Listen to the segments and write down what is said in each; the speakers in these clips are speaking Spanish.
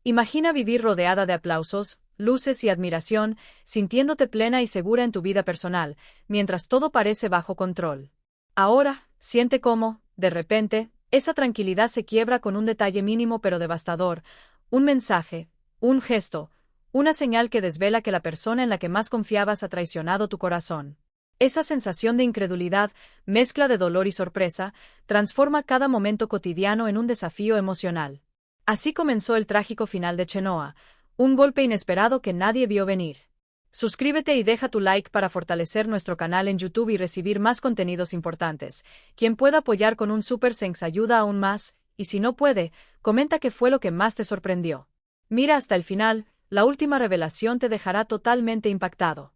Imagina vivir rodeada de aplausos, luces y admiración, sintiéndote plena y segura en tu vida personal, mientras todo parece bajo control. Ahora, siente cómo, de repente, esa tranquilidad se quiebra con un detalle mínimo pero devastador, un mensaje, un gesto, una señal que desvela que la persona en la que más confiabas ha traicionado tu corazón. Esa sensación de incredulidad, mezcla de dolor y sorpresa, transforma cada momento cotidiano en un desafío emocional. Así comenzó el trágico final de Chenoa, un golpe inesperado que nadie vio venir. Suscríbete y deja tu like para fortalecer nuestro canal en YouTube y recibir más contenidos importantes. Quien pueda apoyar con un super thanks ayuda aún más, y si no puede, comenta qué fue lo que más te sorprendió. Mira hasta el final, la última revelación te dejará totalmente impactado.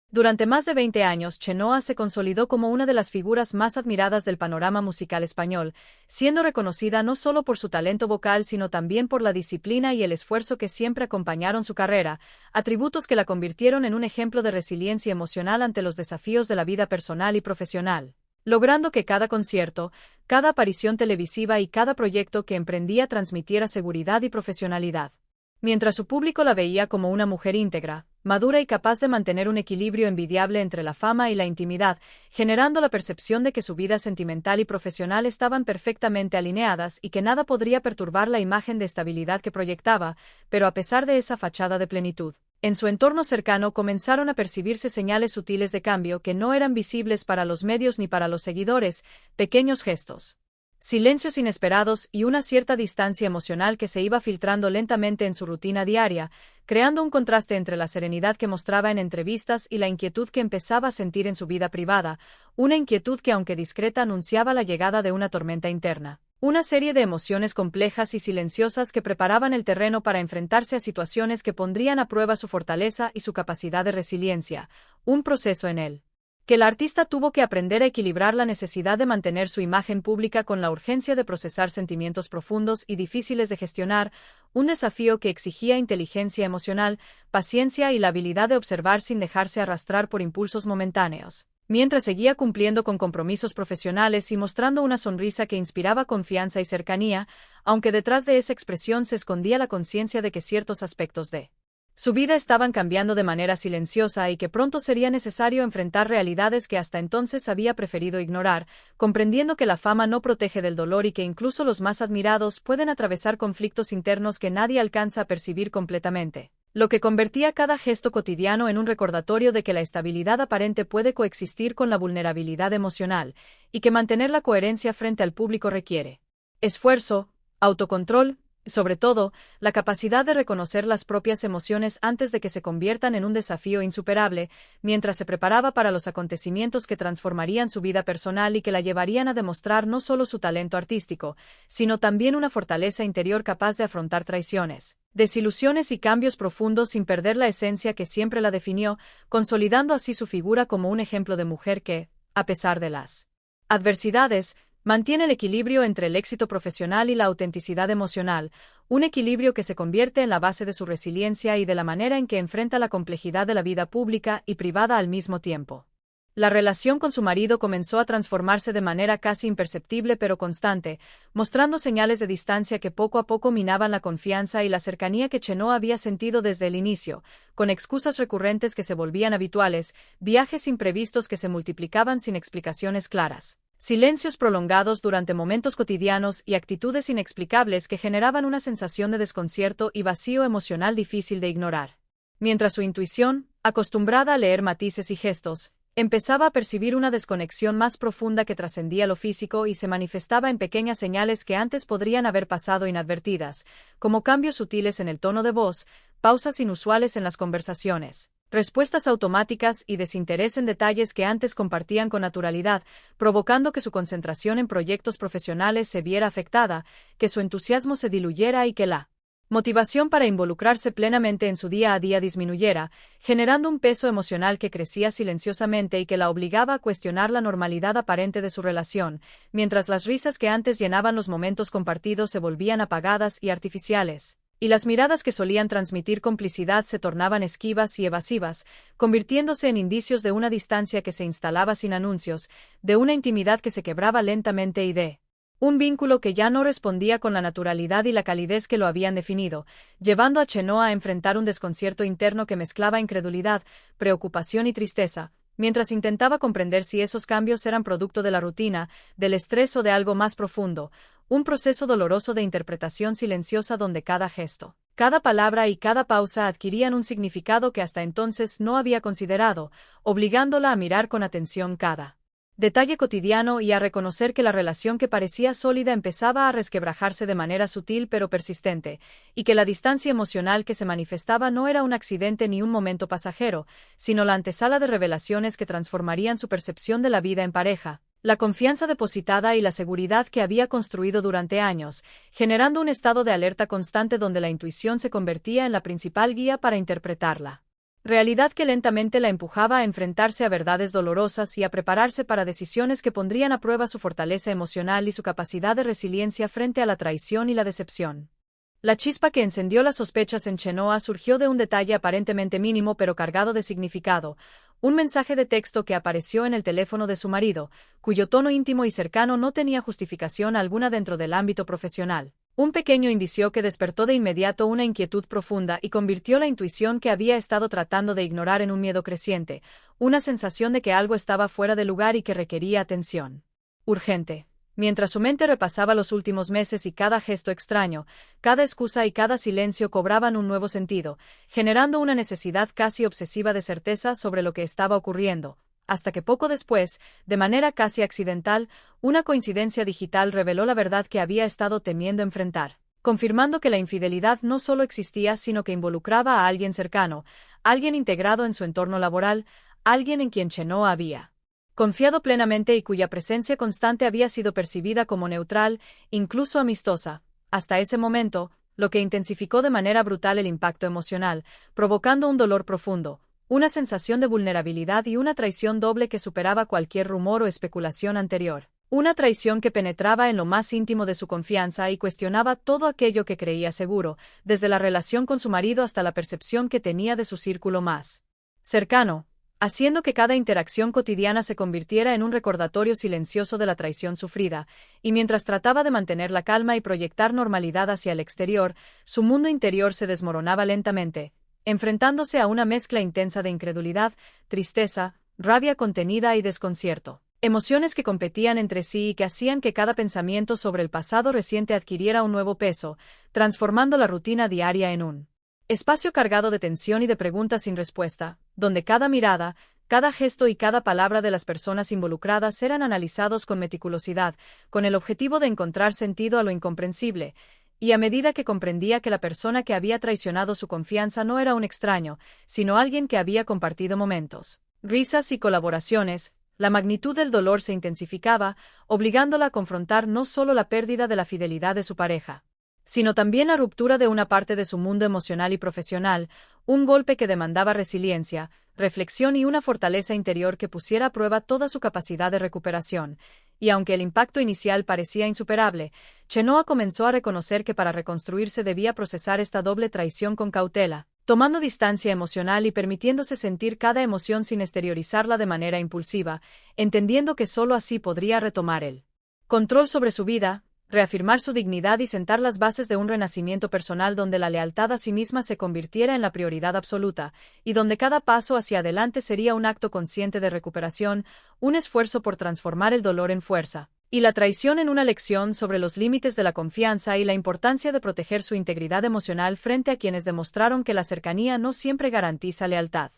Durante más de 20 años, Chenoa se consolidó como una de las figuras más admiradas del panorama musical español, siendo reconocida no solo por su talento vocal sino también por la disciplina y el esfuerzo que siempre acompañaron su carrera, atributos que la convirtieron en un ejemplo de resiliencia emocional ante los desafíos de la vida personal y profesional, logrando que cada concierto, cada aparición televisiva y cada proyecto que emprendía transmitiera seguridad y profesionalidad. Mientras su público la veía como una mujer íntegra, madura y capaz de mantener un equilibrio envidiable entre la fama y la intimidad, generando la percepción de que su vida sentimental y profesional estaban perfectamente alineadas y que nada podría perturbar la imagen de estabilidad que proyectaba, pero a pesar de esa fachada de plenitud, en su entorno cercano comenzaron a percibirse señales sutiles de cambio que no eran visibles para los medios ni para los seguidores, pequeños gestos, silencios inesperados y una cierta distancia emocional que se iba filtrando lentamente en su rutina diaria, creando un contraste entre la serenidad que mostraba en entrevistas y la inquietud que empezaba a sentir en su vida privada, una inquietud que aunque discreta anunciaba la llegada de una tormenta interna. Una serie de emociones complejas y silenciosas que preparaban el terreno para enfrentarse a situaciones que pondrían a prueba su fortaleza y su capacidad de resiliencia, un proceso en él que el artista tuvo que aprender a equilibrar la necesidad de mantener su imagen pública con la urgencia de procesar sentimientos profundos y difíciles de gestionar, un desafío que exigía inteligencia emocional, paciencia y la habilidad de observar sin dejarse arrastrar por impulsos momentáneos, mientras seguía cumpliendo con compromisos profesionales y mostrando una sonrisa que inspiraba confianza y cercanía, aunque detrás de esa expresión se escondía la conciencia de que ciertos aspectos de su vida estaban cambiando de manera silenciosa y que pronto sería necesario enfrentar realidades que hasta entonces había preferido ignorar, comprendiendo que la fama no protege del dolor y que incluso los más admirados pueden atravesar conflictos internos que nadie alcanza a percibir completamente, lo que convertía cada gesto cotidiano en un recordatorio de que la estabilidad aparente puede coexistir con la vulnerabilidad emocional, y que mantener la coherencia frente al público requiere esfuerzo, autocontrol, sobre todo, la capacidad de reconocer las propias emociones antes de que se conviertan en un desafío insuperable, mientras se preparaba para los acontecimientos que transformarían su vida personal y que la llevarían a demostrar no solo su talento artístico, sino también una fortaleza interior capaz de afrontar traiciones, desilusiones y cambios profundos sin perder la esencia que siempre la definió, consolidando así su figura como un ejemplo de mujer que, a pesar de las adversidades, mantiene el equilibrio entre el éxito profesional y la autenticidad emocional, un equilibrio que se convierte en la base de su resiliencia y de la manera en que enfrenta la complejidad de la vida pública y privada al mismo tiempo. La relación con su marido comenzó a transformarse de manera casi imperceptible pero constante, mostrando señales de distancia que poco a poco minaban la confianza y la cercanía que Chenoa había sentido desde el inicio, con excusas recurrentes que se volvían habituales, viajes imprevistos que se multiplicaban sin explicaciones claras, silencios prolongados durante momentos cotidianos y actitudes inexplicables que generaban una sensación de desconcierto y vacío emocional difícil de ignorar. Mientras su intuición, acostumbrada a leer matices y gestos, empezaba a percibir una desconexión más profunda que trascendía lo físico y se manifestaba en pequeñas señales que antes podrían haber pasado inadvertidas, como cambios sutiles en el tono de voz, pausas inusuales en las conversaciones, respuestas automáticas y desinterés en detalles que antes compartían con naturalidad, provocando que su concentración en proyectos profesionales se viera afectada, que su entusiasmo se diluyera y que la motivación para involucrarse plenamente en su día a día disminuyera, generando un peso emocional que crecía silenciosamente y que la obligaba a cuestionar la normalidad aparente de su relación, mientras las risas que antes llenaban los momentos compartidos se volvían apagadas y artificiales, y las miradas que solían transmitir complicidad se tornaban esquivas y evasivas, convirtiéndose en indicios de una distancia que se instalaba sin anuncios, de una intimidad que se quebraba lentamente y de Un vínculo que ya no respondía con la naturalidad y la calidez que lo habían definido, llevando a Chenoa a enfrentar un desconcierto interno que mezclaba incredulidad, preocupación y tristeza, mientras intentaba comprender si esos cambios eran producto de la rutina, del estrés o de algo más profundo, un proceso doloroso de interpretación silenciosa donde cada gesto, cada palabra y cada pausa adquirían un significado que hasta entonces no había considerado, obligándola a mirar con atención cada detalle cotidiano y a reconocer que la relación que parecía sólida empezaba a resquebrajarse de manera sutil pero persistente, y que la distancia emocional que se manifestaba no era un accidente ni un momento pasajero, sino la antesala de revelaciones que transformarían su percepción de la vida en pareja, la confianza depositada y la seguridad que había construido durante años, generando un estado de alerta constante donde la intuición se convertía en la principal guía para interpretarla. Realidad que lentamente la empujaba a enfrentarse a verdades dolorosas y a prepararse para decisiones que pondrían a prueba su fortaleza emocional y su capacidad de resiliencia frente a la traición y la decepción. La chispa que encendió las sospechas en Chenoa surgió de un detalle aparentemente mínimo pero cargado de significado, un mensaje de texto que apareció en el teléfono de su marido, cuyo tono íntimo y cercano no tenía justificación alguna dentro del ámbito profesional. Un pequeño indicio que despertó de inmediato una inquietud profunda y convirtió la intuición que había estado tratando de ignorar en un miedo creciente, una sensación de que algo estaba fuera de lugar y que requería atención urgente. Mientras su mente repasaba los últimos meses y cada gesto extraño, cada excusa y cada silencio cobraban un nuevo sentido, generando una necesidad casi obsesiva de certeza sobre lo que estaba ocurriendo, hasta que poco después, de manera casi accidental, una coincidencia digital reveló la verdad que había estado temiendo enfrentar, confirmando que la infidelidad no solo existía sino que involucraba a alguien cercano, alguien integrado en su entorno laboral, alguien en quien Chenoa había confiado plenamente y cuya presencia constante había sido percibida como neutral, incluso amistosa, hasta ese momento, lo que intensificó de manera brutal el impacto emocional, provocando un dolor profundo, una sensación de vulnerabilidad y una traición doble que superaba cualquier rumor o especulación anterior. Una traición que penetraba en lo más íntimo de su confianza y cuestionaba todo aquello que creía seguro, desde la relación con su marido hasta la percepción que tenía de su círculo más cercano, haciendo que cada interacción cotidiana se convirtiera en un recordatorio silencioso de la traición sufrida, y mientras trataba de mantener la calma y proyectar normalidad hacia el exterior, su mundo interior se desmoronaba lentamente, enfrentándose a una mezcla intensa de incredulidad, tristeza, rabia contenida y desconcierto. Emociones que competían entre sí y que hacían que cada pensamiento sobre el pasado reciente adquiriera un nuevo peso, transformando la rutina diaria en un espacio cargado de tensión y de preguntas sin respuesta, donde cada mirada, cada gesto y cada palabra de las personas involucradas eran analizados con meticulosidad, con el objetivo de encontrar sentido a lo incomprensible, y a medida que comprendía que la persona que había traicionado su confianza no era un extraño, sino alguien que había compartido momentos, risas y colaboraciones, la magnitud del dolor se intensificaba, obligándola a confrontar no solo la pérdida de la fidelidad de su pareja, sino también la ruptura de una parte de su mundo emocional y profesional, un golpe que demandaba resiliencia, reflexión y una fortaleza interior que pusiera a prueba toda su capacidad de recuperación. Y aunque el impacto inicial parecía insuperable, Chenoa comenzó a reconocer que para reconstruirse debía procesar esta doble traición con cautela, tomando distancia emocional y permitiéndose sentir cada emoción sin exteriorizarla de manera impulsiva, entendiendo que sólo así podría retomar el control sobre su vida, reafirmar su dignidad y sentar las bases de un renacimiento personal donde la lealtad a sí misma se convirtiera en la prioridad absoluta, y donde cada paso hacia adelante sería un acto consciente de recuperación, un esfuerzo por transformar el dolor en fuerza, y la traición en una lección sobre los límites de la confianza y la importancia de proteger su integridad emocional frente a quienes demostraron que la cercanía no siempre garantiza lealtad.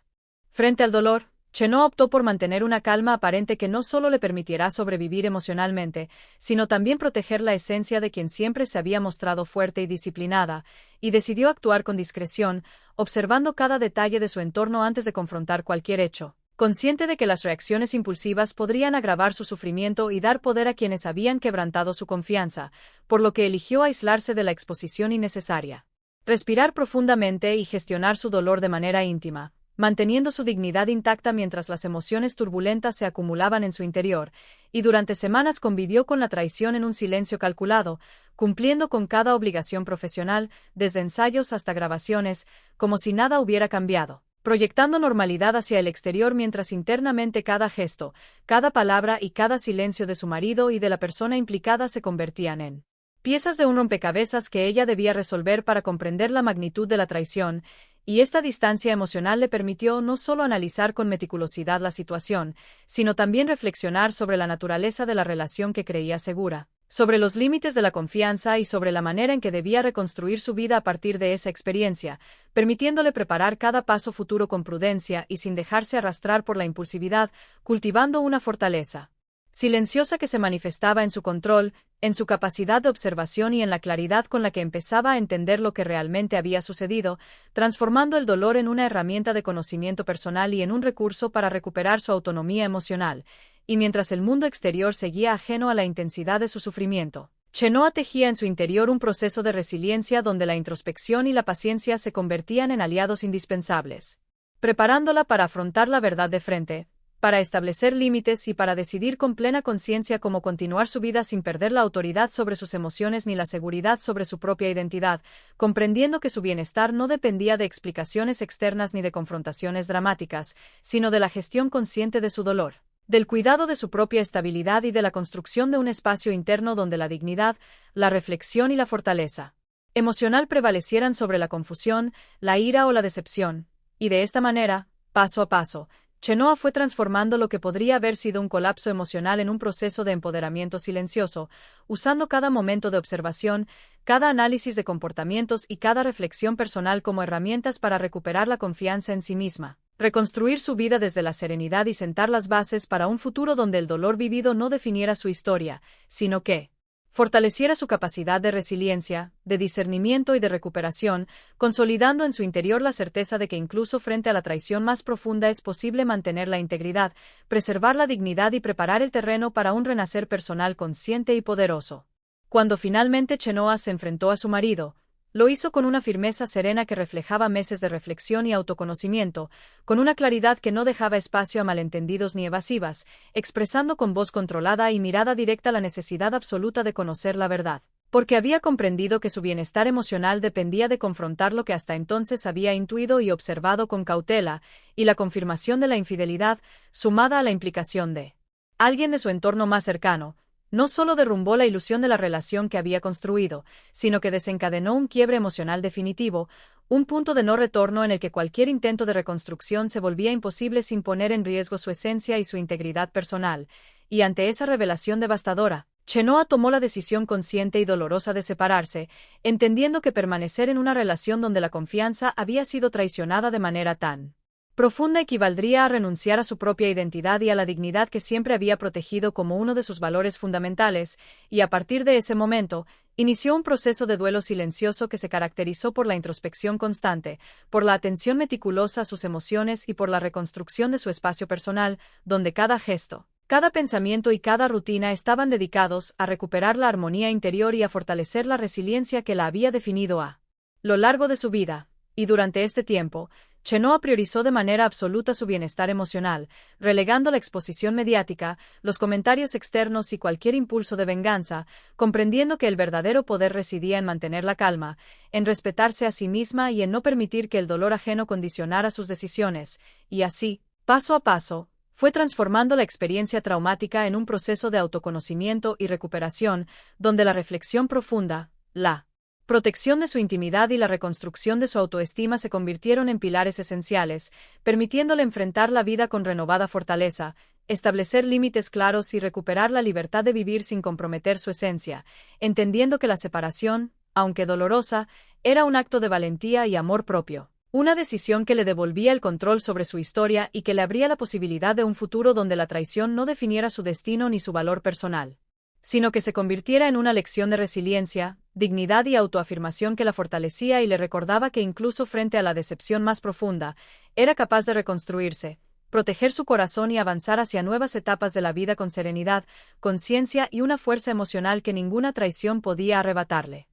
Frente al dolor, Chenoa optó por mantener una calma aparente que no solo le permitirá sobrevivir emocionalmente, sino también proteger la esencia de quien siempre se había mostrado fuerte y disciplinada, y decidió actuar con discreción, observando cada detalle de su entorno antes de confrontar cualquier hecho, consciente de que las reacciones impulsivas podrían agravar su sufrimiento y dar poder a quienes habían quebrantado su confianza, por lo que eligió aislarse de la exposición innecesaria. Respirar profundamente y gestionar su dolor de manera íntima, manteniendo su dignidad intacta mientras las emociones turbulentas se acumulaban en su interior, y durante semanas convivió con la traición en un silencio calculado, cumpliendo con cada obligación profesional, desde ensayos hasta grabaciones, como si nada hubiera cambiado. proyectando normalidad hacia el exterior mientras internamente cada gesto, cada palabra y cada silencio de su marido y de la persona implicada se convertían en piezas de un rompecabezas que ella debía resolver para comprender la magnitud de la traición, y esta distancia emocional le permitió no solo analizar con meticulosidad la situación, sino también reflexionar sobre la naturaleza de la relación que creía segura, sobre los límites de la confianza y sobre la manera en que debía reconstruir su vida a partir de esa experiencia, permitiéndole preparar cada paso futuro con prudencia y sin dejarse arrastrar por la impulsividad, cultivando una fortaleza silenciosa que se manifestaba en su control, en su capacidad de observación y en la claridad con la que empezaba a entender lo que realmente había sucedido, transformando el dolor en una herramienta de conocimiento personal y en un recurso para recuperar su autonomía emocional, y mientras el mundo exterior seguía ajeno a la intensidad de su sufrimiento, Chenoa tejía en su interior un proceso de resiliencia donde la introspección y la paciencia se convertían en aliados indispensables, preparándola para afrontar la verdad de frente, para establecer límites y para decidir con plena conciencia cómo continuar su vida sin perder la autoridad sobre sus emociones ni la seguridad sobre su propia identidad, comprendiendo que su bienestar no dependía de explicaciones externas ni de confrontaciones dramáticas, sino de la gestión consciente de su dolor, del cuidado de su propia estabilidad y de la construcción de un espacio interno donde la dignidad, la reflexión y la fortaleza emocional prevalecieran sobre la confusión, la ira o la decepción, y de esta manera, paso a paso, Chenoa fue transformando lo que podría haber sido un colapso emocional en un proceso de empoderamiento silencioso, usando cada momento de observación, cada análisis de comportamientos y cada reflexión personal como herramientas para recuperar la confianza en sí misma, reconstruir su vida desde la serenidad y sentar las bases para un futuro donde el dolor vivido no definiera su historia, sino que fortaleciera su capacidad de resiliencia, de discernimiento y de recuperación, consolidando en su interior la certeza de que incluso frente a la traición más profunda es posible mantener la integridad, preservar la dignidad y preparar el terreno para un renacer personal consciente y poderoso. Cuando finalmente Chenoa se enfrentó a su marido, lo hizo con una firmeza serena que reflejaba meses de reflexión y autoconocimiento, con una claridad que no dejaba espacio a malentendidos ni evasivas, expresando con voz controlada y mirada directa la necesidad absoluta de conocer la verdad, porque había comprendido que su bienestar emocional dependía de confrontar lo que hasta entonces había intuido y observado con cautela, y la confirmación de la infidelidad, sumada a la implicación de alguien de su entorno más cercano, no solo derrumbó la ilusión de la relación que había construido, sino que desencadenó un quiebre emocional definitivo, un punto de no retorno en el que cualquier intento de reconstrucción se volvía imposible sin poner en riesgo su esencia y su integridad personal, y ante esa revelación devastadora, Chenoa tomó la decisión consciente y dolorosa de separarse, entendiendo que permanecer en una relación donde la confianza había sido traicionada de manera tan profunda equivaldría a renunciar a su propia identidad y a la dignidad que siempre había protegido como uno de sus valores fundamentales, y a partir de ese momento, inició un proceso de duelo silencioso que se caracterizó por la introspección constante, por la atención meticulosa a sus emociones y por la reconstrucción de su espacio personal, donde cada gesto, cada pensamiento y cada rutina estaban dedicados a recuperar la armonía interior y a fortalecer la resiliencia que la había definido a lo largo de su vida, y durante este tiempo, Chenoa priorizó de manera absoluta su bienestar emocional, relegando la exposición mediática, los comentarios externos y cualquier impulso de venganza, comprendiendo que el verdadero poder residía en mantener la calma, en respetarse a sí misma y en no permitir que el dolor ajeno condicionara sus decisiones, y así, paso a paso, fue transformando la experiencia traumática en un proceso de autoconocimiento y recuperación, donde la reflexión profunda, la protección de su intimidad y la reconstrucción de su autoestima se convirtieron en pilares esenciales, permitiéndole enfrentar la vida con renovada fortaleza, establecer límites claros y recuperar la libertad de vivir sin comprometer su esencia, entendiendo que la separación, aunque dolorosa, era un acto de valentía y amor propio, una decisión que le devolvía el control sobre su historia y que le abría la posibilidad de un futuro donde la traición no definiera su destino ni su valor personal, sino que se convirtiera en una lección de resiliencia, dignidad y autoafirmación que la fortalecía y le recordaba que incluso frente a la decepción más profunda, era capaz de reconstruirse, proteger su corazón y avanzar hacia nuevas etapas de la vida con serenidad, conciencia y una fuerza emocional que ninguna traición podía arrebatarle.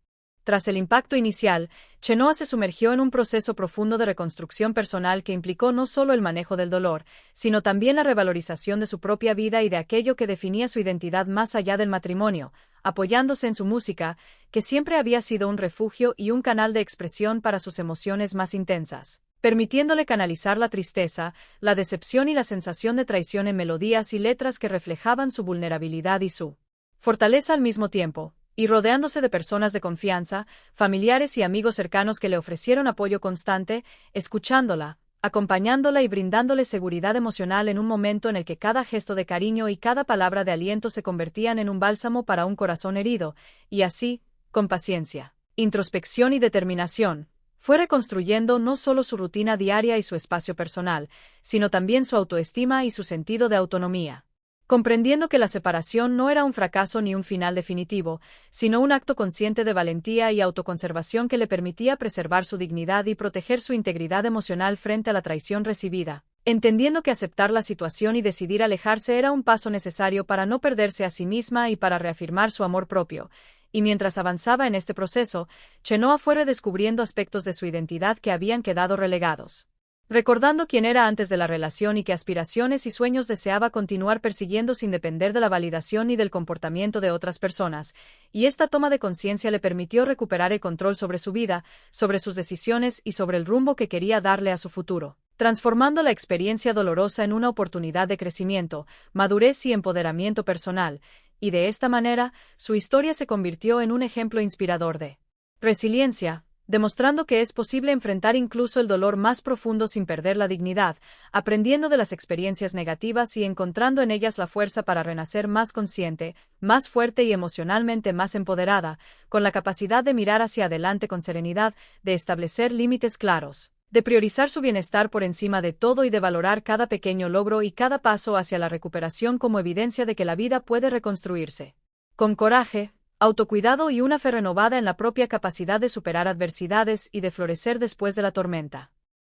Tras el impacto inicial, Chenoa se sumergió en un proceso profundo de reconstrucción personal que implicó no solo el manejo del dolor, sino también la revalorización de su propia vida y de aquello que definía su identidad más allá del matrimonio, apoyándose en su música, que siempre había sido un refugio y un canal de expresión para sus emociones más intensas, permitiéndole canalizar la tristeza, la decepción y la sensación de traición en melodías y letras que reflejaban su vulnerabilidad y su fortaleza al mismo tiempo, y rodeándose de personas de confianza, familiares y amigos cercanos que le ofrecieron apoyo constante, escuchándola, acompañándola y brindándole seguridad emocional en un momento en el que cada gesto de cariño y cada palabra de aliento se convertían en un bálsamo para un corazón herido, y así, con paciencia, introspección y determinación, fue reconstruyendo no solo su rutina diaria y su espacio personal, sino también su autoestima y su sentido de autonomía. Comprendiendo que la separación no era un fracaso ni un final definitivo, sino un acto consciente de valentía y autoconservación que le permitía preservar su dignidad y proteger su integridad emocional frente a la traición recibida. Entendiendo que aceptar la situación y decidir alejarse era un paso necesario para no perderse a sí misma y para reafirmar su amor propio. Y mientras avanzaba en este proceso, Chenoa fue redescubriendo aspectos de su identidad que habían quedado relegados. Recordando quién era antes de la relación y qué aspiraciones y sueños deseaba continuar persiguiendo sin depender de la validación ni del comportamiento de otras personas, y esta toma de conciencia le permitió recuperar el control sobre su vida, sobre sus decisiones y sobre el rumbo que quería darle a su futuro, transformando la experiencia dolorosa en una oportunidad de crecimiento, madurez y empoderamiento personal, y de esta manera, su historia se convirtió en un ejemplo inspirador de resiliencia, demostrando que es posible enfrentar incluso el dolor más profundo sin perder la dignidad, aprendiendo de las experiencias negativas y encontrando en ellas la fuerza para renacer más consciente, más fuerte y emocionalmente más empoderada, con la capacidad de mirar hacia adelante con serenidad, de establecer límites claros, de priorizar su bienestar por encima de todo y de valorar cada pequeño logro y cada paso hacia la recuperación como evidencia de que la vida puede reconstruirse. Con coraje, autocuidado y una fe renovada en la propia capacidad de superar adversidades y de florecer después de la tormenta.